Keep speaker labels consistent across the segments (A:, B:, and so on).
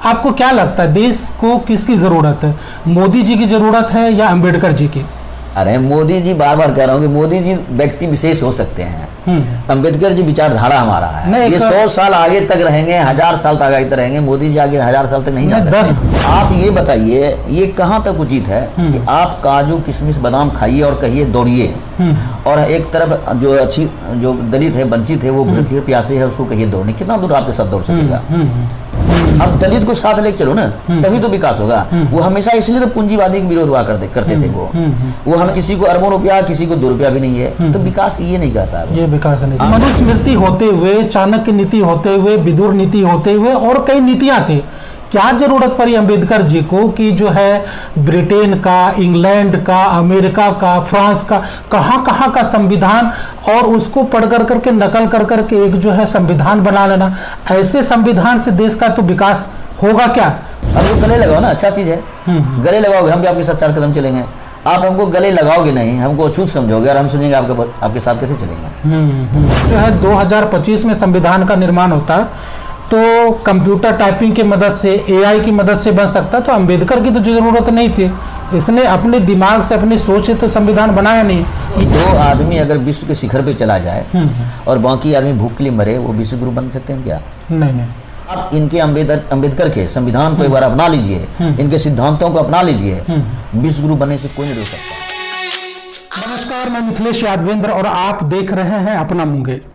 A: आपको क्या लगता है देश को किसकी जरूरत है, मोदी जी की जरूरत है या अंबेडकर जी की?
B: अरे मोदी जी, बार बार कह रहा हूँ कि मोदी जी व्यक्ति विशेष हो सकते हैं, अंबेडकर जी विचारधारा हमारा है। ये 100 साल आगे तक रहेंगे, 1000 साल तक आगे तक रहेंगे, मोदी जी आगे 1000 साल तक नहीं जा सकते। आप ये बताइए, ये कहाँ तक उचित है कि आप काजू किशमिश बादाम खाइए और कहिए दौड़िए, और एक तरफ जो दलित है, वंचित है, वो भूखे प्यासे है, उसको कहिए दौड़ने, कितना दूर आपके साथ दौड़ सकेगा? अब दलित को साथ लेकर चलो ना, तभी तो विकास होगा। वो हमेशा इसलिए तो पूंजीवादी के विरोध हुआ करते थे। वो हम किसी को अरबों रुपया, किसी को 2 रुपया भी नहीं है, तो विकास ये नहीं करता।
A: ये विकास नहीं। मनुस्मृति होते हुए, चाणक्य नीति होते हुए, विदुर नीति होते हुए और कई नीतियां थी, क्या जरूरत पड़ी अंबेडकर जी को कि जो है ब्रिटेन का, इंग्लैंड का, अमेरिका का, फ्रांस का, कहाँ का संविधान, और उसको पढ़ करके नकल करके एक जो है संविधान बना लेना? ऐसे संविधान से देश का तो विकास होगा क्या?
B: हमको गले लगाओ ना, अच्छा चीज है, गले लगाओगे, हम भी आपके साथ 4 कदम चलेंगे। आप हमको गले लगाओगे नहीं, हमको अछूत समझोगे, और हम सुनेंगे आपके साथ कैसे चलेंगे?
A: जो है 2025 में संविधान का निर्माण होता है, तो कंप्यूटर टाइपिंग की मदद से, एआई की मदद से बन सकता, तो अंबेडकर की तो जरूरत नहीं थी। इसने अपने दिमाग से, अपनी सोच से तो संविधान बनाया नहीं।
B: 2 आदमी अगर विश्व के शिखर पे चला जाए और बाकी आदमी भूख के लिए मरे, वो विश्व गुरु बन सकते हैं क्या?
A: नहीं।
B: आप इनके अंबेडकर के संविधान को एक बार अपना लीजिए, इनके सिद्धांतों को अपना लीजिए, विश्व गुरु बनने से कोई नहीं रोक सकता।
A: नमस्कार, मैं मिथिलेश यादवेंद्र और आप देख रहे हैं अपना मुंगेर।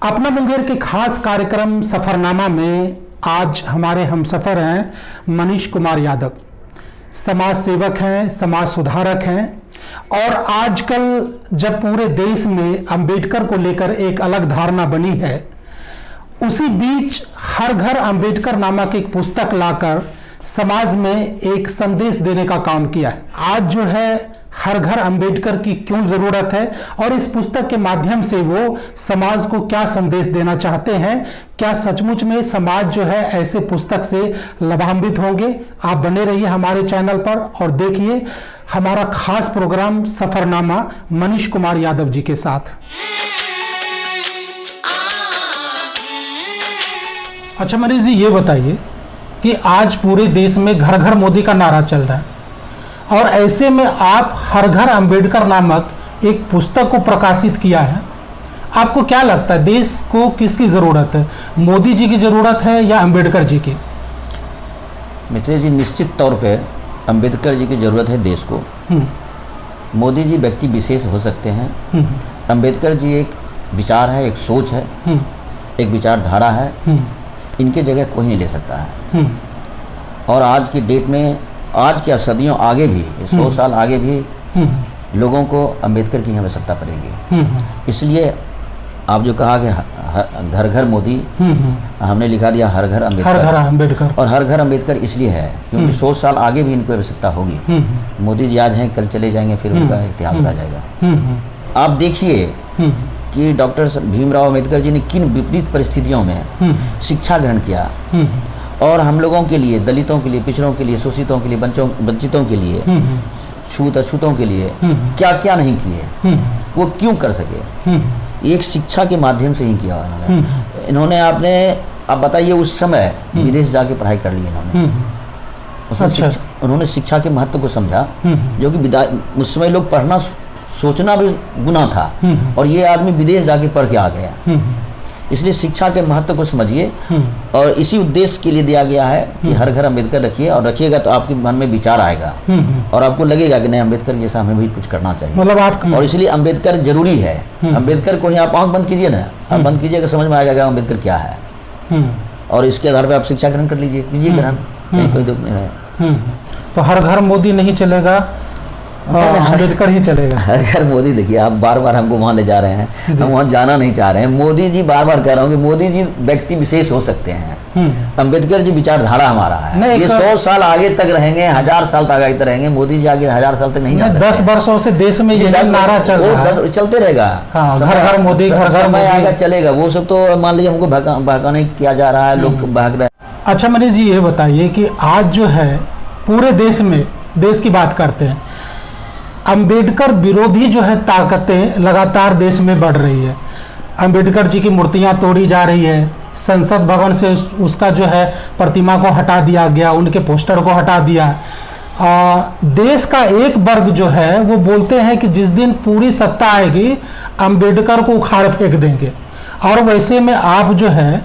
A: अपना मुंगेर के खास कार्यक्रम सफरनामा में आज हमारे हमसफर हैं मनीष कुमार यादव। समाज सेवक हैं, समाज सुधारक हैं, और आजकल जब पूरे देश में अंबेडकर को लेकर एक अलग धारणा बनी है, उसी बीच हर घर अंबेडकर नामक एक पुस्तक लाकर समाज में एक संदेश देने का काम किया है। आज जो है हर घर अंबेडकर की क्यों जरूरत है, और इस पुस्तक के माध्यम से वो समाज को क्या संदेश देना चाहते हैं, क्या सचमुच में समाज जो है ऐसे पुस्तक से लाभान्वित होंगे? आप बने रहिए हमारे चैनल पर और देखिए हमारा खास प्रोग्राम सफरनामा मनीष कुमार यादव जी के साथ। अच्छा मनीष जी, ये बताइए कि आज पूरे देश में घर घर मोदी का नारा चल रहा है, और ऐसे में आप हर घर अंबेडकर नामक एक पुस्तक को प्रकाशित किया है। आपको क्या लगता है देश को किसकी जरूरत है, मोदी जी की जरूरत है या अंबेडकर जी की?
B: मित्र जी, निश्चित तौर पे अंबेडकर जी की जरूरत है देश को। मोदी जी व्यक्ति विशेष हो सकते हैं। अंबेडकर जी एक विचार है, एक सोच है, एक विचारधारा है, इनके जगह कोई नहीं ले सकता है। और आज की डेट में, आज क्या सदियों आगे भी, 100 साल आगे भी लोगों को अंबेडकर की आवश्यकता पड़ेगी। इसलिए आप जो कहा कि घर घर मोदी, हमने लिखा दिया हर घर अंबेडकर। और हर घर अंबेडकर इसलिए है क्योंकि 100 साल आगे भी इनको आवश्यकता होगी। मोदी जी आज हैं, कल चले जाएंगे, फिर उनका इतिहास रह जाएगा। आप देखिए कि डॉक्टर भीमराव अम्बेडकर जी ने किन विपरीत परिस्थितियों में शिक्षा ग्रहण किया, और हम लोगों के लिए, दलितों के लिए, पिछड़ों के लिए, शोषितों के लिए, वंचितों के लिए, छूत अछूतों के लिए क्या क्या नहीं किए, वो क्यों कर सके? एक शिक्षा के माध्यम से ही किया इन्होंने। आप बताइए, उस समय विदेश जाके पढ़ाई कर ली इन्होंने। उसमें उन्होंने शिक्षा के महत्व को समझा, जो कि उस समय लोग पढ़ना सोचना भी गुनाह था, और ये आदमी विदेश जाके पढ़ के आ गया। इसलिए शिक्षा के महत्व को समझिए, और इसी उद्देश्य के लिए दिया गया है कि हर घर अंबेडकर रखिए, और रखिएगा तो आपके मन में विचार आएगा, और आपको लगेगा कि नहीं, अंबेडकर जैसा हमें भी कुछ करना चाहिए। मतलब और इसलिए अंबेडकर जरूरी है। अंबेडकर को ही आप आंख बंद कीजिए ना, आप बंद कीजिएगा, समझ में आएगा अंबेडकर क्या है, और इसके आधार पर आप शिक्षा ग्रहण कर लीजिए, कीजिए ग्रहण, कोई दुख नहीं है।
A: तो हर घर मोदी नहीं चलेगा, अंबेडकर ही चलेगा।
B: अगर मोदी, देखिए आप बार बार हमको वहाँ ले जा रहे हैं, हम वहाँ जाना नहीं चाह रहे हैं। मोदी जी, बार बार कह रहा हूँ कि मोदी जी व्यक्ति विशेष हो सकते हैं, अंबेडकर जी विचारधारा हमारा है। ये 100 साल आगे तक रहेंगे, 1000 साल तक आगे तक रहेंगे, मोदी जी आगे 1000 साल तक नहीं जा सकते।
A: 10 वर्षों से देश में ये नारा
B: चलते रहेगा,
A: घर घर मोदी, घर घर
B: समय आएगा, चलेगा। वो सब तो मान लीजिए हमको बहकाने किया जा रहा है, लोग बहक रहे हैं।
A: अच्छा मनीष जी, ये बताइए कि आज जो है पूरे देश में, देश की बात करते हैं, अंबेडकर विरोधी जो है ताकतें लगातार देश में बढ़ रही है। अंबेडकर जी की मूर्तियां तोड़ी जा रही है, संसद भवन से उसका जो है प्रतिमा को हटा दिया गया, उनके पोस्टर को हटा दिया। देश का एक वर्ग जो है वो बोलते हैं कि जिस दिन पूरी सत्ता आएगी अंबेडकर को उखाड़ फेंक देंगे। और वैसे में आप जो है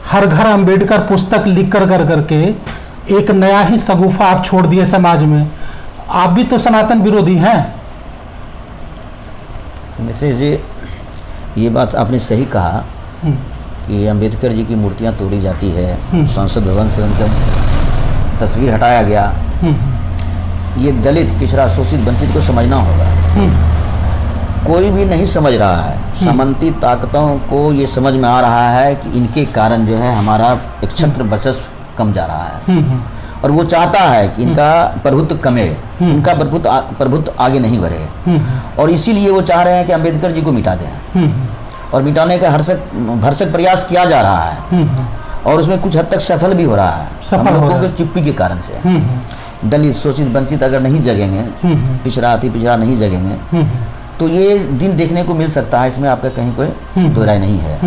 A: हर घर अंबेडकर पुस्तक लिख कर करके एक नया ही शगुफा आप छोड़ दिए समाज में। आप भी तो सनातन विरोधी हैं।
B: मित्र जी, ये बात आपने सही कहा कि अंबेडकर जी की मूर्तियां तोड़ी जाती है, संसद भवन से उनका तस्वीर हटाया गया। ये दलित, पिछड़ा, शोषित, वंचित को समझना होगा। कोई भी नहीं समझ रहा है। सामंती ताकतों को ये समझ में आ रहा है कि इनके कारण जो है हमारा एक छत्र वर्चस्व कम जा रहा है, और वो चाहता है कि इनका प्रभुत्व कमे, इनका प्रभुत्व आगे नहीं बढ़े, और इसीलिए वो चाह रहे हैं कि अंबेडकर जी को मिटा दें। और मिटाने का भरसक प्रयास किया जा रहा है, और उसमें कुछ हद तक सफल भी हो रहा है, हम लोगों के चुप्पी के कारण से। दलित, शोषित, वंचित अगर नहीं जगेंगे, पिछड़ा, अति पिछड़ा नहीं जगेंगे, तो ये दिन देखने को मिल सकता है। इसमें आपका कहीं कोई दो राय नहीं है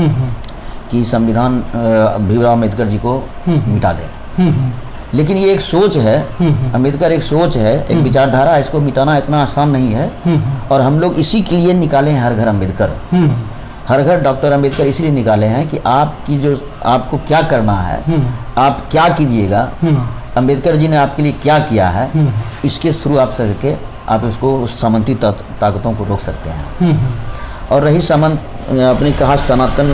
B: कि संविधान भीमराव अम्बेडकर जी को मिटा दे। लेकिन ये एक सोच है, अम्बेडकर एक सोच है, एक विचारधारा, इसको मिटाना इतना आसान नहीं है। और हम लोग इसी के लिए निकाले हैं हर घर अम्बेडकर, हर घर डॉक्टर अम्बेडकर इसलिए निकाले हैं कि आपकी जो आपको क्या करना है, आप क्या कीजिएगा, अम्बेडकर जी ने आपके लिए क्या किया है, इसके थ्रू आप सके आप इसको उस सामंती ताकतों को रोक सकते हैं। और रही आपने कहा सनातन,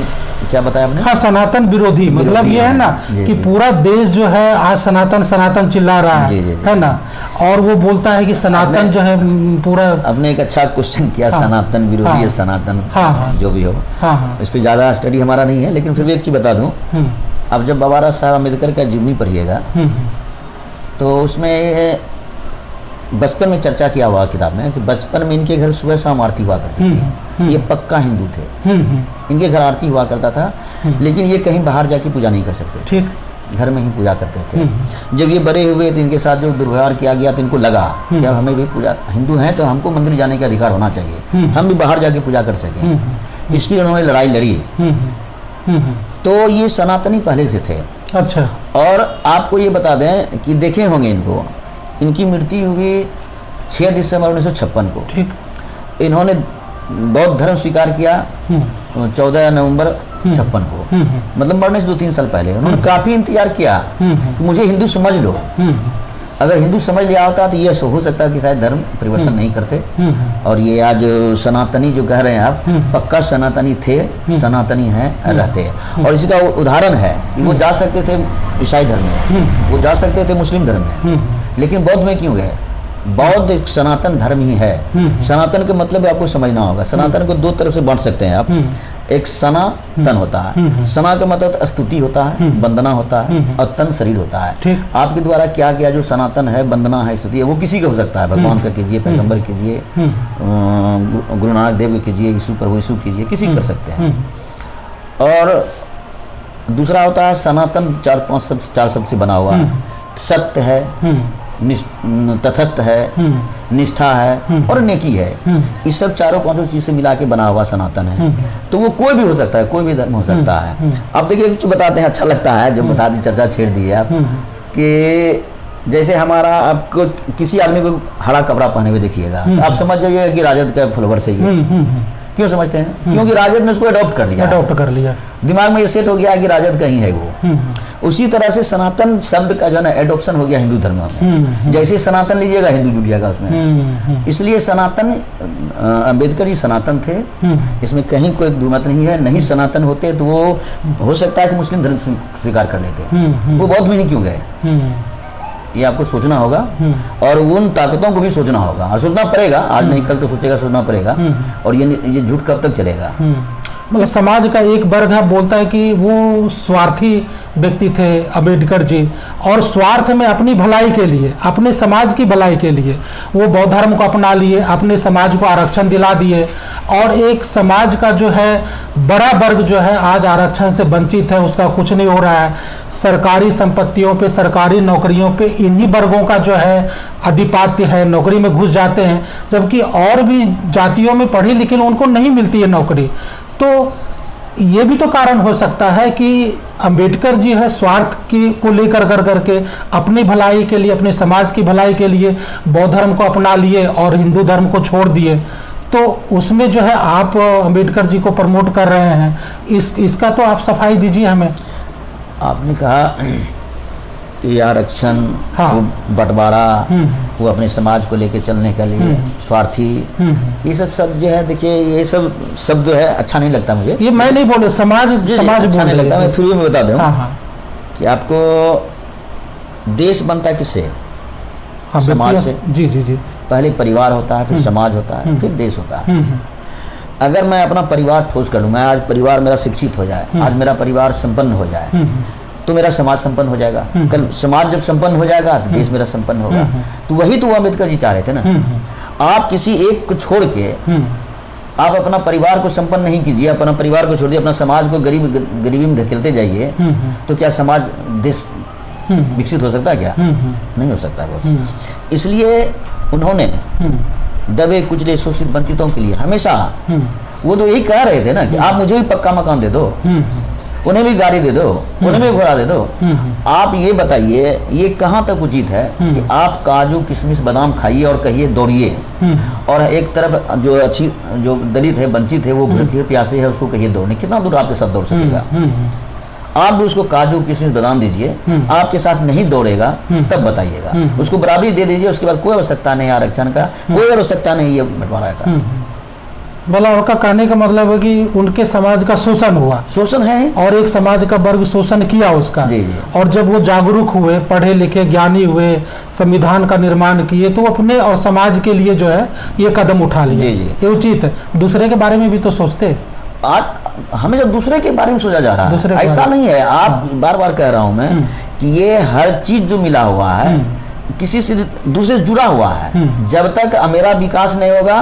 B: क्या बताया आपने?
A: हाँ, सनातन विरोधी मतलब ये है ना कि पूरा देश जो है आज सनातन सनातन चिल्ला रहा है ना, और वो बोलता है कि सनातन जो है पूरा।
B: आपने एक अच्छा क्वेश्चन किया। हाँ, सनातन विरोधी है, सनातन जो भी हो। इस पर ज़्यादा स्टडी हमारा नहीं है, लेकिन फिर भी एक चीज़ बता दूं। अब जब बाबा साहब अम्बेडकर का जीवनी पढ़िएगा तो उसमें बचपन में चर्चा किया हुआ किताब में कि बचपन में इनके घर सुबह शाम आरती हुआ करती थी। ये पक्का हिंदू थे, इनके घर आरती हुआ करता था, लेकिन ये कहीं बाहर जाके पूजा नहीं कर सकते, ठीक, घर में ही पूजा करते थे। जब ये बड़े हुए तो इनके साथ जो दुर्व्यवहार किया गया तो इनको लगा कि अब हमें भी पूजा, हिंदू हैं तो हमको मंदिर जाने का अधिकार होना चाहिए, हम भी बाहर जाके पूजा कर सकें। इसकी उन्होंने लड़ाई लड़ी। तो ये सनातनी पहले से थे।
A: अच्छा।
B: और आपको ये बता दें कि देखे होंगे इनको, इनकी मृत्यु हुई 6 दिसंबर 1956 को। ठीक। इन्होंने बौद्ध धर्म स्वीकार किया 14 नवंबर 56 को, मतलब मरने से 2-3 साल पहले। उन्होंने काफी इंतजार किया कि मुझे हिंदू समझ लो। अगर हिंदू समझ लिया होता तो ये हो सकता है कि शायद धर्म परिवर्तन नहीं करते। और ये आज सनातनी जो कह रहे हैं आप, पक्का सनातनी थे, सनातनी हैं, रहते हैं। और इसका उदाहरण है कि वो जा सकते थे ईसाई धर्म में, वो जा सकते थे मुस्लिम धर्म में, लेकिन बौद्ध में क्यों गए? बौद्ध एक सनातन धर्म ही है। सनातन का मतलब आपको समझना होगा। सनातन को 2 तरफ से बांट सकते हैं आप। एक सनातन होता है, सना का मतलब स्तुति होता है, वंदना होता है, और तन शरीर होता है। आपके द्वारा क्या किया जो सनातन है, वंदना है, स्तुति है, वो किसी का हो सकता है। भगवान का कीजिए, पैगंबर कीजिए, गुरु नानक देव कीजिए, यीशु प्रभु यीशु कीजिए, किसी कर सकते हैं। और दूसरा होता है सनातन, 4 शब्द से बना हुआ है। सत्य है, तथस्थ है, निष्ठा है, और नेकी है। इस सब 4-5 चीज से मिला के बना हुआ सनातन है। तो वो कोई भी हो सकता है, कोई भी धर्म हो सकता है। अब देखिए कुछ बताते हैं, अच्छा लगता है जब बता दी, चर्चा छेड़ दी है आप, कि जैसे हमारा आपको किसी आदमी को हरा कपड़ा पहने हुए देखिएगा, आप समझ जाइएगा कि राजद का फॉलोवर से ही। क्यों समझते हैं? क्योंकि राजद ने उसको अडॉप्ट कर लिया, दिमाग में ये सेट हो गया कि राजद का ही है वो। उसी तरह से सनातन शब्द का जो है ना एडॉप्शन हो गया हिंदू धर्म में। जैसे सनातन लीजिएगा, हिंदू जुड़ जाएगा उसमें। इसलिए सनातन, अम्बेडकर जी सनातन थे, इसमें कहीं कोई दुमत नहीं है। नहीं सनातन होते तो वो हो सकता है कि मुस्लिम धर्म स्वीकार कर लेते, वो बौद्ध में ही क्यों गए? ये आपको सोचना होगा, और उन ताकतों को भी सोचना होगा, और सोचना पड़ेगा। आज नहीं कल तो सोचेगा, सोचना पड़ेगा। और ये झूठ कब तक चलेगा?
A: मतलब समाज का एक वर्ग है बोलता है कि वो स्वार्थी व्यक्ति थे अम्बेडकर जी, और स्वार्थ में अपनी भलाई के लिए, अपने समाज की भलाई के लिए वो बौद्ध धर्म को अपना लिए, अपने समाज को आरक्षण दिला दिए। और एक समाज का जो है बड़ा वर्ग जो है आज आरक्षण से वंचित है, उसका कुछ नहीं हो रहा है। सरकारी संपत्तियों पे, सरकारी नौकरियों पे इन्हीं वर्गों का जो है अधिपत्य है, नौकरी में घुस जाते हैं, जबकि और भी जातियों में पढ़ी लेकिन उनको नहीं मिलती है नौकरी। तो ये भी तो कारण हो सकता है कि अंबेडकर जी है स्वार्थ की को लेकर करके अपनी भलाई के लिए, अपने समाज की भलाई के लिए बौद्ध धर्म को अपना लिए और हिंदू धर्म को छोड़ दिए। तो उसमें जो है आप अंबेडकर जी को प्रमोट कर रहे हैं, इसका तो आप सफाई दीजिए हमें।
B: आपने कहा कि आरक्षण,
A: हाँ।
B: वो बंटवारा, वो अपने समाज को लेके चलने के लिए स्वार्थी, ये सब जो है, देखिए ये सब शब्द जो है अच्छा नहीं लगता मुझे।
A: ये मैं नहीं बोले, समाज
B: अच्छा नहीं लगता। मैं फिर भी मैं बता दूं
A: हाँ।
B: कि आपको देश बनता है किससे?
A: हाँ,
B: समाज से।
A: जी जी जी।
B: पहले परिवार होता है, फिर समाज होता है, फिर देश होता है। अगर मैं अपना परिवार ठोस कर लूँ, मैं आज परिवार मेरा शिक्षित हो जाए, आज मेरा परिवार संपन्न हो जाए, तो मेरा समाज संपन्न हो जाएगा। कल समाज जब संपन्न हो जाएगा तो देश मेरा संपन्न होगा। तो वही तो अम्बेडकर जी चाह रहे थे ना। आप किसी एक को छोड़ के आप अपना परिवार को संपन्न नहीं कीजिए, अपना परिवार को छोड़ दिए, अपना समाज को गरीबी में धकेलते जाइए, तो क्या समाज, देश विकसित हो सकता है? क्या नहीं हो सकता है। इसलिए उन्होंने दबे कुचले शोषित वंचितों के लिए हमेशा वो तो यही कह रहे थे ना कि आप मुझे भी पक्का मकान दे दो, उन्हें भी गाड़ी दे दो, उन्हें भी घोड़ा दे दो। आप ये बताइए, ये कहाँ तक उचित है कि आप काजू किशमिश बादाम खाइए और कहिए दौड़िए, और एक तरफ जो दलित है, वंचित है, वो भूखे प्यासे है, उसको कहिए दौड़ने। कितना दूर आपके साथ दौड़ सकेगा? आप भी उसको काजू किशमिश बादाम दीजिए, आपके साथ नहीं दौड़ेगा तब बताइएगा। उसको बराबरी दे दीजिए, उसके बाद कोई आवश्यकता नहीं आरक्षण का, कोई आवश्यकता नहीं ये बंटवारा का।
A: भला उनका कहने का मतलब है कि उनके समाज का शोषण हुआ,
B: शोषण है,
A: और एक समाज का वर्ग शोषण किया उसका।
B: जी जी।
A: और जब वो जागरूक हुए, पढ़े लिखे ज्ञानी हुए, संविधान का निर्माण किए, तो अपने और समाज के लिए जो है ये कदम उठा लिए।
B: जी जी।
A: ये उचित है। दूसरे के बारे में भी तो सोचते।
B: आज हमेशा दूसरे के बारे में सोचा जा रहा है, ऐसा नहीं है। आप बार बार कह रहा हूं मैं कि ये हर चीज जो मिला हुआ है किसी से दूसरे से जुड़ा हुआ है। जब तक मेरा विकास नहीं होगा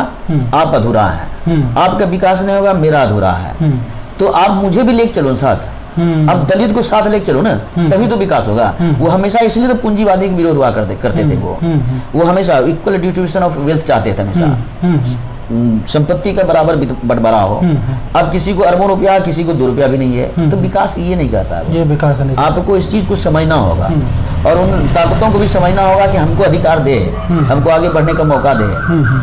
B: आप अधूरा है, आपका विकास नहीं होगा मेरा अधूरा है। तो आप मुझे भी लेके चलो साथ, अब दलित को साथ लेके चलो ना, तभी तो विकास होगा। वो हमेशा इसलिए तो पूंजीवादी के विरोध हुआ करते थे। वो हमेशा इक्वल डिस्ट्रीब्यूशन ऑफ वेल्थ चाहते थे, हमेशा संपत्ति का बराबर बंटवारा हो। अब किसी को अरबों रुपया, किसी को 2 रुपया भी नहीं है, तो विकास ये नहीं कहता है।
A: ये विकास नहीं।
B: आपको इस चीज को समझना होगा और उन ताकतों को भी समझना होगा कि हमको अधिकार दे, हमको आगे बढ़ने का मौका दे,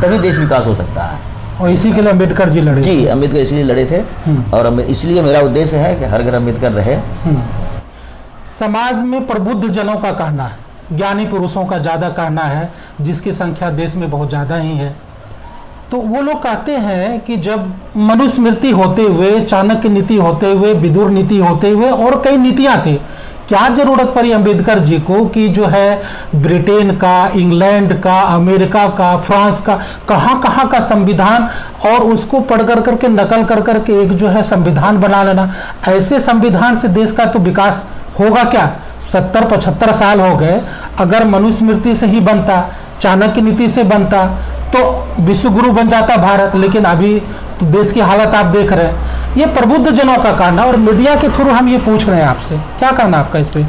B: तभी देश विकास हो सकता है।
A: और इसी के लिए अम्बेडकर जी लड़े।
B: जी, अम्बेडकर इसलिए लड़े थे, और इसलिए मेरा उद्देश्य है कि हर घर अम्बेडकर रहे।
A: समाज में प्रबुद्ध जनों का कहना है, ज्ञानी पुरुषों का ज्यादा कहना है, जिसकी संख्या देश में बहुत ज्यादा ही है। तो वो लोग कहते हैं कि जब मनुस्मृति होते हुए, चाणक्य नीति होते हुए, विदुर नीति होते हुए और कई नीतियां थी, क्या जरूरत पड़ी अम्बेडकर जी को कि जो है ब्रिटेन का, इंग्लैंड का, अमेरिका का, फ्रांस का, कहाँ का संविधान, और उसको पढ़ करके नकल करके एक जो है संविधान बना लेना। ऐसे संविधान से देश का तो विकास होगा क्या? 70-75 साल हो गए। अगर मनुस्मृति से ही बनता, चाणक्य नीति से बनता, तो विश्वगुरु बन जाता भारत। लेकिन अभी तो देश की हालत आप देख रहे हैं। ये प्रबुद्ध जनों का कहना, और मीडिया के थ्रू हम ये पूछ रहे हैं आपसे, क्या कहना आपका इस पे?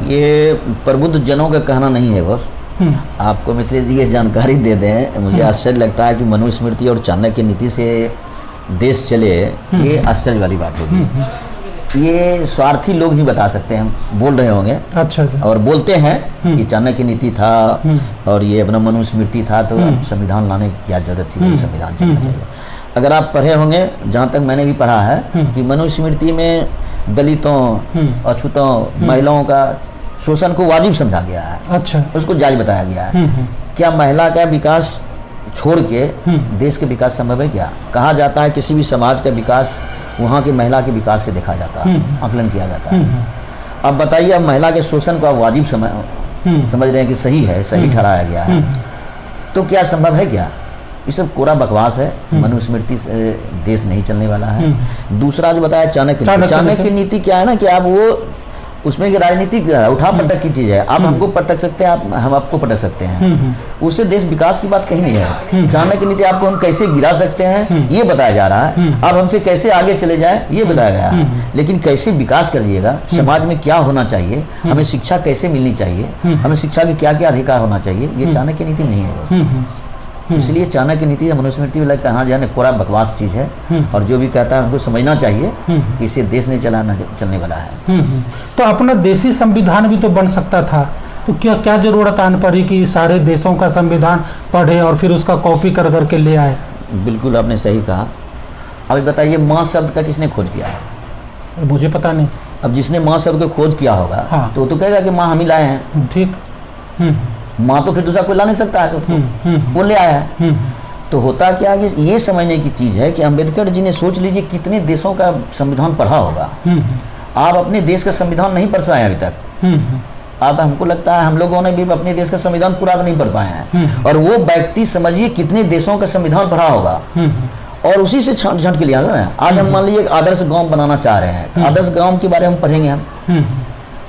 B: ये प्रबुद्ध जनों का कहना नहीं है बस। आपको मित्रेश जी ये जानकारी दे दें, मुझे आश्चर्य लगता है कि मनुस्मृति और चाणक्य नीति से देश चले, ये आश्चर्य वाली बात होगी। ये स्वार्थी लोग ही बता सकते हैं, बोल रहे होंगे।
A: अच्छा।
B: और बोलते हैं कि चाणक्य नीति था और ये अपना मनुस्मृति था, तो संविधान लाने की क्या जरूरत थी, संविधान चलना चाहिए। अगर आप पढ़े होंगे, जहाँ तक मैंने भी पढ़ा है, कि मनुस्मृति में दलितों, अछूतों, महिलाओं का शोषण को वाजिब समझा गया है।
A: अच्छा।
B: उसको जायज बताया गया है। क्या महिला का विकास छोड़ के देश के विकास संभव है? क्या कहा जाता है किसी भी समाज का विकास वहाँ की महिला के विकास से देखा जाता है, आकलन किया जाता है। अब बताइए, अब महिला के शोषण को आप वाजिब समझ रहे हैं कि सही है, सही ठहराया गया है, तो क्या संभव है? क्या ये सब कोरा बकवास है। मनुस्मृति से देश नहीं चलने वाला है। दूसरा जो बताया चाणक्य नीति क्या है ना, कि आप वो उसमें की राजनीतिक उठा पटक की चीज है। आप हमको पटक सकते हैं, हम आपको पटक सकते हैं, उससे देश विकास की बात कहीं नहीं है। चाणक्य नीति आपको हम कैसे गिरा सकते हैं ये बताया जा रहा है, आप हमसे कैसे आगे चले जाए ये बताया गया है। लेकिन कैसे विकास करिएगा, समाज में क्या होना चाहिए, हमें शिक्षा कैसे मिलनी चाहिए, हमें शिक्षा के क्या क्या अधिकार होना चाहिए, ये चाणक्य नीति नहीं है। इसलिए चाणक्य नीति या मनुस्मृति वाला कहा जाने पूरा बकवास चीज़ है, और जो भी कहता है हमको समझना चाहिए कि इससे देश नहीं चलने वाला है।
A: तो अपना देशी संविधान भी तो बन सकता था, तो क्या क्या जरूरत आन पड़ी कि सारे देशों का संविधान पढ़े और फिर उसका कॉपी कर करके ले आए?
B: बिल्कुल आपने सही कहा। अभी बताइए माँ शब्द का किसने खोज किया है?
A: मुझे पता नहीं।
B: अब जिसने माँ शब्द को खोज किया होगा
A: हाँ।
B: तो वो तो कहेगा कि माँ हम ही लाए हैं।
A: ठीक।
B: माँ तो फिर दूसरा कोई ला नहीं सकता है सबको, वो ले आया है। तो होता क्या है कि ये समझने की चीज़ है कि अम्बेडकर जी ने, सोच लीजिए कितने देशों का संविधान पढ़ा होगा। आप अपने देश का संविधान नहीं पढ़ पाए अभी तक। अब हमको लगता है हम लोगों ने भी अपने देश का संविधान पूरा नहीं पढ़ पाए हैं, और वो व्यक्ति समझिए कितने देशों का संविधान पढ़ा होगा और उसी से छांट छांट के लिया ना। आज हम मान लीजिए आदर्श गांव बनाना चाह रहे हैं, आदर्श गांव के बारे में पढ़ेंगे हम,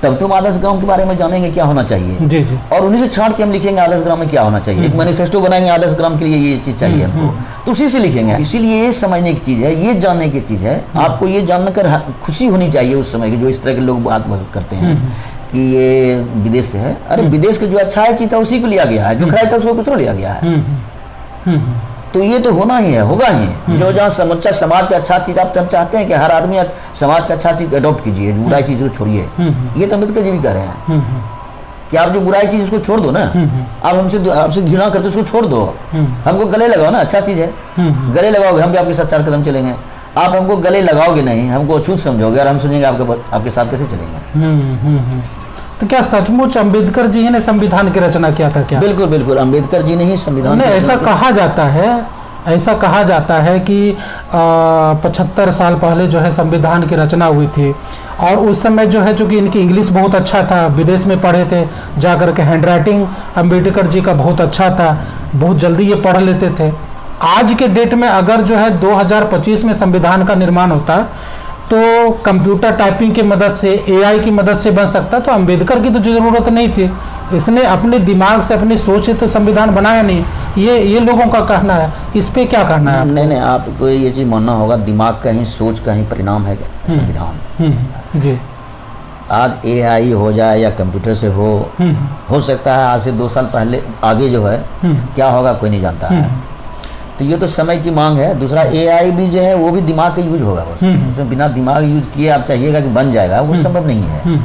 B: तब तुम आदर्श गांव के बारे में जानेंगे क्या होना चाहिए।
A: जी जी।
B: और उन्हीं से छांट के हम लिखेंगे आदर्श ग्राम में क्या होना चाहिए। एक मैनिफेस्टो बनाएंगे आदर्श ग्राम के लिए ये चीज चाहिए हमको, तो उसी से लिखेंगे। इसीलिए ये समझने की चीज है, ये जानने की चीज है। आपको ये जानकर खुशी होनी चाहिए उस समय की, जो इस तरह के लोग बात करते हैं कि ये विदेश से है। अरे विदेश के जो अच्छा है चीज था उसी को लिया गया है, जो खराब था उसको कुछ लिया गया है। तो ये तो होना ही है, होगा ही। जो जहाँ समूचा समाज का अच्छा चीज आप चाहते हैं कि हर आदमी समाज का अच्छा चीज अडॉप्ट कीजिए, बुराई चीज को छोड़िए। ये तो अम्बेडकर जी भी कह रहे हैं कि आप जो बुराई चीज उसको छोड़ दो ना। आप आपसे घृणा करते उसको छोड़ दो, हमको गले लगाओ ना, अच्छा चीज है। गले लगाओगे हम भी आपके साथ 4 कदम चलेंगे। आप हमको गले लगाओगे नहीं, हमको अछूत समझोगे और हम सुनेंगे आपके साथ कैसे चलेंगे।
A: तो क्या सचमुच अम्बेडकर जी ने संविधान की रचना किया था क्या?
B: बिल्कुल बिल्कुल, अम्बेडकर जी ने ही संविधान।
A: ऐसा कहा जाता है कि 75 साल पहले जो है संविधान की रचना हुई थी, और उस समय जो है चूँकि इनकी इंग्लिश बहुत अच्छा था, विदेश में पढ़े थे जाकर के, हैंड राइटिंग अम्बेडकर जी का बहुत अच्छा था, बहुत जल्दी ये पढ़ लेते थे। आज के डेट में अगर जो है 2025 में संविधान का निर्माण होता तो कंप्यूटर टाइपिंग की मदद से, एआई की मदद से बन सकता, तो अम्बेडकर की तो जरूरत नहीं थी। इसने अपने दिमाग से, अपनी सोच से तो संविधान बनाया नहीं। ये लोगों का कहना है, इस पे क्या कहना है?
B: नहीं, आपको ये चीज़ मानना होगा, दिमाग का ही, सोच का ही परिणाम है संविधान।
A: जी।
B: आज एआई हो जाए या कंप्यूटर से हो सकता है आज से 2 साल पहले, आगे जो है क्या होगा कोई नहीं जानता है। तो ये तो समय की मांग है। दूसरा एआई भी जो है वो भी दिमाग का यूज होगा, उसमें बिना दिमाग यूज किए आप चाहिएगा कि बन जाएगा, वो संभव नहीं है।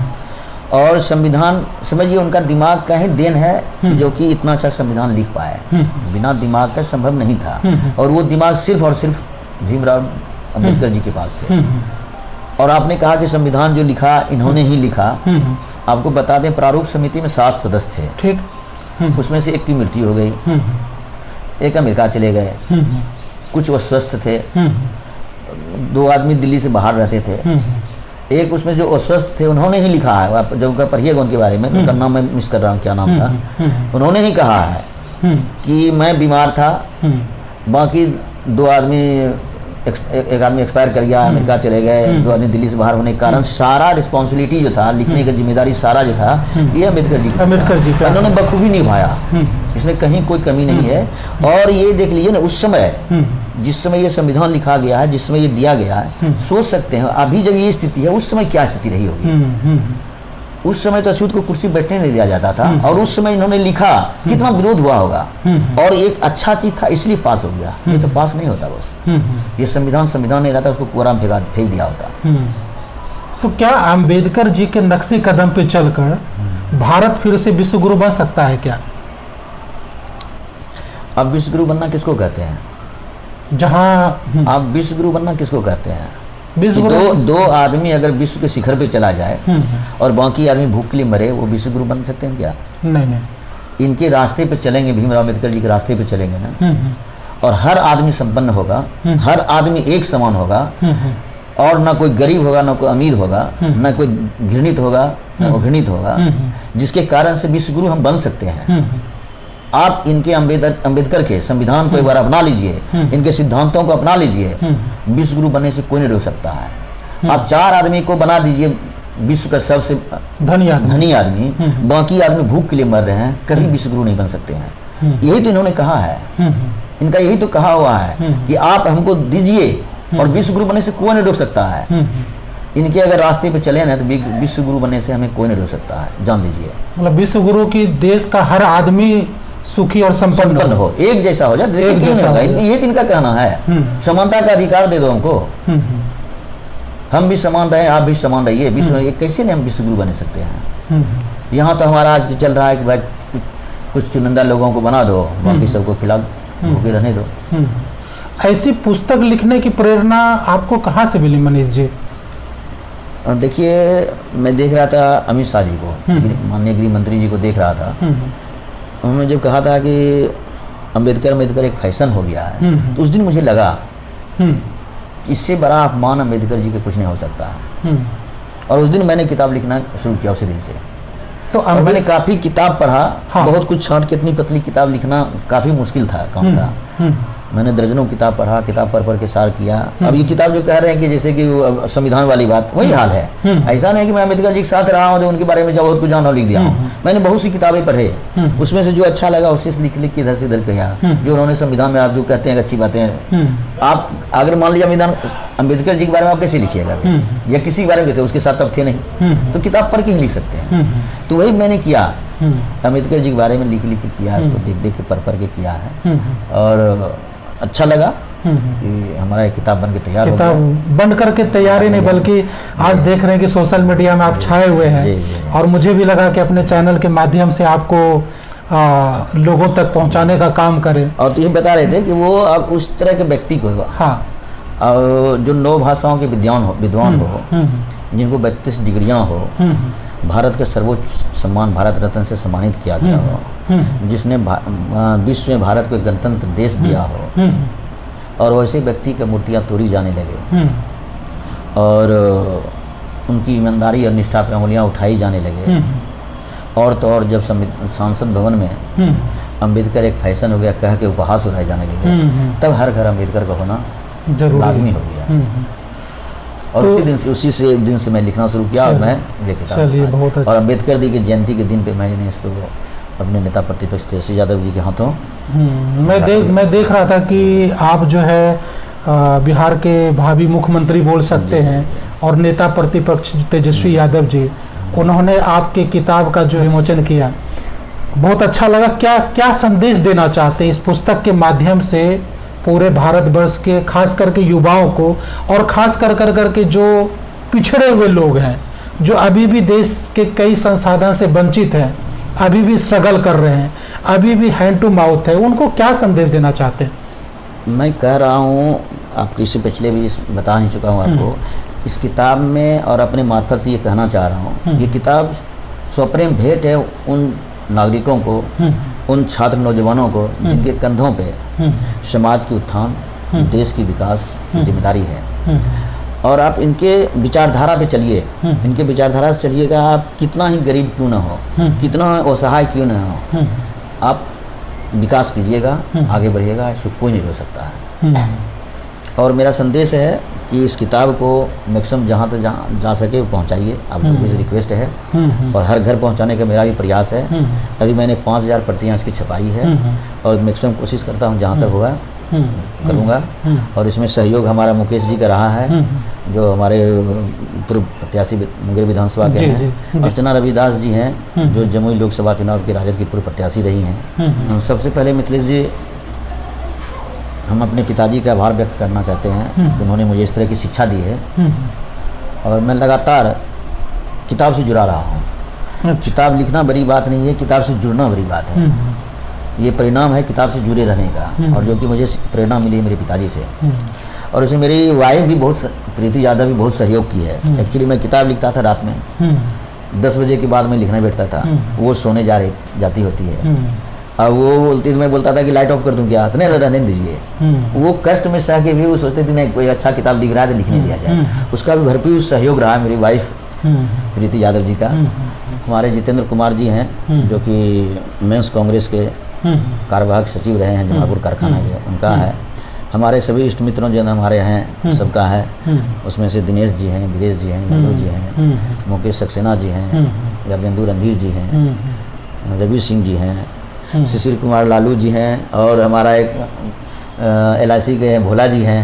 B: और संविधान समझिए उनका दिमाग का ही देन है, जो कि इतना अच्छा संविधान लिख पाए। बिना दिमाग का संभव नहीं था, और वो दिमाग सिर्फ और सिर्फ भीमराव अम्बेडकर जी के पास थे। और आपने कहा कि संविधान जो लिखा इन्होंने ही लिखा। आपको बता दें प्रारूप समिति में 7 सदस्य थे, ठीक। उसमें से एक की मृत्यु हो गई, एक अमेरिका चले गए, कुछ वो स्वस्थ थे, 2 आदमी दिल्ली से बाहर रहते थे। एक उसमें जो अस्वस्थ थे उन्होंने ही लिखा है, आप जब पढ़िएगा उनके बारे में, उनका नाम मैं मिस कर रहा हूँ, क्या नाम था, उन्होंने ही कहा है कि मैं बीमार था, बाकी 2 आदमी, एक आदमी एक्सपायर कर गया, अमेरिका चले गए, 2 आदमी दिल्ली से बाहर होने के कारण सारा रिस्पॉन्सिबिलिटी जो था, लिखने की जिम्मेदारी सारा जो था, ये अम्बेडकर जी का, उन्होंने बखूबी निभाया, इसमें कहीं कोई कमी नहीं है। और ये देख लीजिए ना, उस समय जिस समय ये संविधान लिखा गया है, जिस समय ये दिया गया है, सोच सकते हैं अभी जब ये स्थिति है, उस समय क्या स्थिति रही होगी। उस समय तो अछूत को कुर्सी बैठने नहीं दिया जाता था, और उस समय इन्होंने लिखा, कितना विरोध हुआ होगा, और एक अच्छा चीज था इसलिए पास हो गया, ये तो पास नहीं होता बस। ये संविधान नहीं रहता, उसको कोरा में फेंक दिया होता।
A: तो क्या अम्बेडकर जी के नक्शे कदम पे चलकर भारत फिर से विश्व गुरु बन सकता है क्या?
B: अब विश्व गुरु बनना किसको कहते हैं?
A: जहाँ
B: आप विश्व गुरु बनना किसको कहते हैं?
A: विश्व
B: दो आदमी अगर विश्व के शिखर पे चला जाए और बाकी आदमी भूख के लिए मरे, वो विश्व गुरु बन सकते हैं क्या?
A: नहीं।
B: इनके रास्ते पे चलेंगे, भीमराव अम्बेडकर जी के रास्ते पे चलेंगे ना, और हर आदमी संपन्न होगा, हर आदमी एक समान होगा, और ना कोई गरीब होगा, ना कोई अमीर होगा, ना कोई घृणित होगा, ना अघृणित होगा, जिसके कारण से विश्व गुरु हम बन सकते हैं। आप इनके अम्बेडकर के संविधान को एक बार अपना लीजिए, इनके सिद्धांतों को अपना लीजिए, विश्व गुरु बनने से कोई नहीं रोक सकता है। आप 4 आदमी को बना दीजिए विश्व का सबसे धनी आदमी, बाकी आदमी भूख के लिए मर रहे हैं, कभी विश्व गुरु नहीं बन सकते हैं। यही तो इन्होंने कहा है, इनका यही तो कहा हुआ है कि आप हमको दीजिए और विश्व गुरु बनने से कोई नहीं रोक सकता है। इनके अगर रास्ते पे चले ना तो विश्व गुरु बनने से हमें कोई नहीं रोक सकता है, जान लीजिए।
A: मतलब विश्व गुरु की देश का हर आदमी सुखी और संपन्न
B: हो, एक जैसा हो जाए। देखिए क्यों नहीं होगा, ये तो इनका कहना है। समानता का अधिकार दे दो हमको, हम भी समान रहे, आप भी समान रहिए। विश्व में कैसे नहीं हम विश्व गुरु बन सकते हैं? यहाँ तो हमारा आज चल रहा है कि भाई कुछ चुनिंदा लोगों को बना दो, बाकी सबको खिला भूखे रहने दो।
A: ऐसी पुस्तक लिखने की प्रेरणा आपको कहाँ से मिली मनीष जी?
B: देखिए, मैं देख रहा था अमित शाह जी को, माननीय गृह मंत्री जी को देख रहा था। उन्होंने जब कहा था कि अम्बेडकर एक फैशन हो गया है, तो उस दिन मुझे लगा इससे बड़ा अपमान अम्बेडकर जी का कुछ नहीं हो सकता है। और उस दिन मैंने किताब लिखना शुरू किया, उसी दिन से। तो मैंने काफ़ी किताब पढ़ा। हाँ। बहुत कुछ छांट के इतनी पतली किताब लिखना काफ़ी मुश्किल था, काम था। मैंने दर्जनों किताब पढ़ा, किताब पढ़ के सार किया। अब ये किताब जो कह रहे हैं कि जैसे कि संविधान वाली बात, वही हाल है। ऐसा नहीं कि मैं अम्बेडकर जी के साथ रहा हूँ, जो उनके बारे में जब बहुत कुछ जाना लिख दिया हूँ। मैंने बहुत सी किताबें पढ़े, उसमें से जो अच्छा लगा उसी से लिख के इधर से इधर किया। जो उन्होंने संविधान में आप जो कहते हैं अच्छी बातें हैं, आप अगर मान लीजिए संविधान अम्बेडकर जी के बारे में आप कैसे लिखिएगा, या किसी के बारे में कैसे, उसके साथ अब थे नहीं, तो किताब पढ़ के ही लिख सकते हैं। तो वही मैंने किया, अम्बेडकर जी के बारे में लिख के किया, उसको देख के पढ़ के किया है। और अच्छा लगा कि हमारा एक किताब बन के तैयार हो गया।
A: बन करके तैयार ही नहीं, बल्कि आज देख रहे हैं कि सोशल मीडिया में आप छाए हुए हैं। और मुझे भी लगा कि अपने चैनल के माध्यम से आपको लोगों तक पहुंचाने का काम करें।
B: और तो ये बता रहे थे कि वो अब उस तरह के व्यक्ति को, हाँ, और जो 9 भाषाओं के विद्वान हो, जिनको 32 डिग्रियां हो, भारत के सर्वोच्च सम्मान भारत रत्न से सम्मानित किया गया हो, जिसने विश्व में भारत को एक गणतंत्र देश दिया हो, और वैसे व्यक्ति की मूर्तियाँ तोड़ी जाने लगे, और उनकी ईमानदारी और निष्ठा पर अंगुलियाँ उठाई जाने लगे। और तो और जब संसद भवन में अम्बेडकर एक फैशन हो गया, कह के उपहास उड़ाए जाने लगे, तब हर घर अम्बेडकर का होना लाजमी हो गया। और तो उसी दिन से मैं लिखना शुरू किया, और मैं ये किताब, और अम्बेडकर जी की जयंती के दिन पे मैंने इसको अपने नेता प्रतिपक्ष तेजस्वी यादव जी के हाथों
A: मैं देख रहा था कि आप जो है बिहार के भावी मुख्यमंत्री बोल सकते हैं, और नेता प्रतिपक्ष तेजस्वी यादव जी, उन्होंने आपके किताब का जो विमोचन किया, बहुत अच्छा लगा। क्या संदेश देना चाहते हैं इस पुस्तक के माध्यम से पूरे भारतवर्ष के, खास करके युवाओं को, और खास करके जो पिछड़े हुए लोग हैं, जो अभी भी देश के कई संसाधन से वंचित हैं, अभी भी स्ट्रगल कर रहे हैं, अभी भी हैंड टू माउथ है, उनको क्या संदेश देना चाहते हैं?
B: मैं कह रहा हूँ, आपको इससे पिछले भी बता ही चुका हूँ आपको, इस किताब में और अपने मार्फत से ये कहना चाह रहा हूँ, ये किताब स्वप्रेम भेंट है उन नागरिकों को, उन छात्र नौजवानों को जिनके कंधों पे समाज की उत्थान, देश की विकास की जिम्मेदारी है। और आप इनके विचारधारा पे चलिए, इनके विचारधारा से चलिएगा। आप कितना ही गरीब क्यों ना हो, कितना असहाय क्यों ना हो, आप विकास कीजिएगा, आगे बढ़िएगा, इसको कोई नहीं रोक सकता है। और मेरा संदेश है कि इस किताब को मैक्सिमम जहाँ तक जा सके पहुँचाइए, आप लोगों से रिक्वेस्ट है, और हर घर पहुँचाने का मेरा भी प्रयास है। अभी मैंने 5000 प्रतियाँ इसकी छपाई है, और मैक्सिमम कोशिश करता हूँ जहाँ तक होगा करूँगा। और इसमें सहयोग हमारा मुकेश जी का रहा है, जो हमारे पूर्व प्रत्याशी मुंगेर विधानसभा के हैं। अर्चना रविदास जी हैं, जो जमुई लोकसभा चुनाव के राजद की पूर्व प्रत्याशी रही हैं। सबसे पहले मिथिलेश जी, हम अपने पिताजी का आभार व्यक्त करना चाहते हैं कि उन्होंने मुझे इस तरह की शिक्षा दी है, और मैं लगातार किताब से जुड़ा रहा हूँ। किताब लिखना बड़ी बात नहीं है, किताब से जुड़ना बड़ी बात है। ये परिणाम है किताब से जुड़े रहने का, और जो कि मुझे प्रेरणा मिली मेरे पिताजी से। और उसमें मेरी वाइफ भी बहुत, प्रीति यादव भी बहुत सहयोग की है। एक्चुअली मैं किताब लिखता था रात में 10 बजे के बाद मैं लिखने बैठता था, वो सोने जाती होती है, और वो बोलती थी, मैं बोलता था कि लाइट ऑफ कर दूं क्या, तो नहीं रहने दीजिए। वो कष्ट में सह के भी वो सोचते थे नहीं कोई अच्छा किताब लिख रहा है तो लिखने दिया जाए। उसका भी भरपूर सहयोग रहा मेरी वाइफ प्रीति यादव जी का। हमारे जितेंद्र कुमार जी हैं, जो कि मेंस कांग्रेस के कार्यवाहक सचिव रहे हैं जमालपुर कारखाना के, उनका है। हमारे सभी इष्ट मित्रों जो हमारे हैं सबका है। उसमें से दिनेश जी हैं, वीरेश जी हैं, नल्लू जी हैं, मुकेश सक्सेना जी हैं, गर्वेंदु रणधीर जी हैं, रवि सिंह जी हैं, शिशिर कुमार लालू जी हैं, और हमारा एक LIC के भोला जी हैं,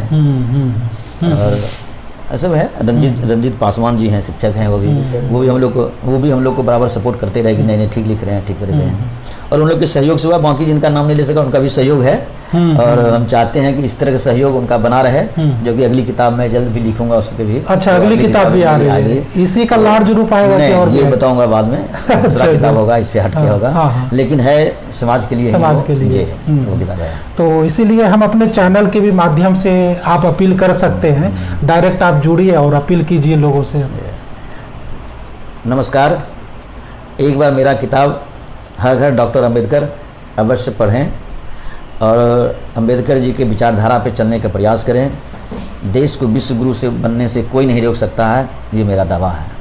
B: और ऐसा है। रंजीत पासवान जी हैं, शिक्षक हैं, वो भी हम लोग को बराबर सपोर्ट करते रहे कि नहीं ठीक लिख रहे हैं, ठीक कर रहे हैं। और उन लोग के सहयोग से हुआ, बाकी जिनका नाम नहीं ले सका उनका भी सहयोग है। और हम चाहते हैं कि इस तरह का सहयोग उनका बना रहे, जो कि अगली किताब में जल्द भी लिखूंगा उसके भी।
A: अच्छा, अगली किताब भी आ रही है, इसी का लार्ज रूप आएगा कि और
B: ये बताऊंगा बाद में। दूसरा किताब होगा, इससे हट के होगा, लेकिन है समाज के लिए, वो किताब है।
A: तो इसीलिए हम अपने चैनल के भी माध्यम से आप अपील कर सकते हैं, डायरेक्ट आप जुड़िए और अपील कीजिए लोगों से।
B: नमस्कार, एक बार मेरा किताब हर घर डॉक्टर अंबेडकर अवश्य पढ़ें और अंबेडकर जी के विचारधारा पे चलने का प्रयास करें। देश को विश्व गुरु से बनने से कोई नहीं रोक सकता है, ये मेरा दावा है।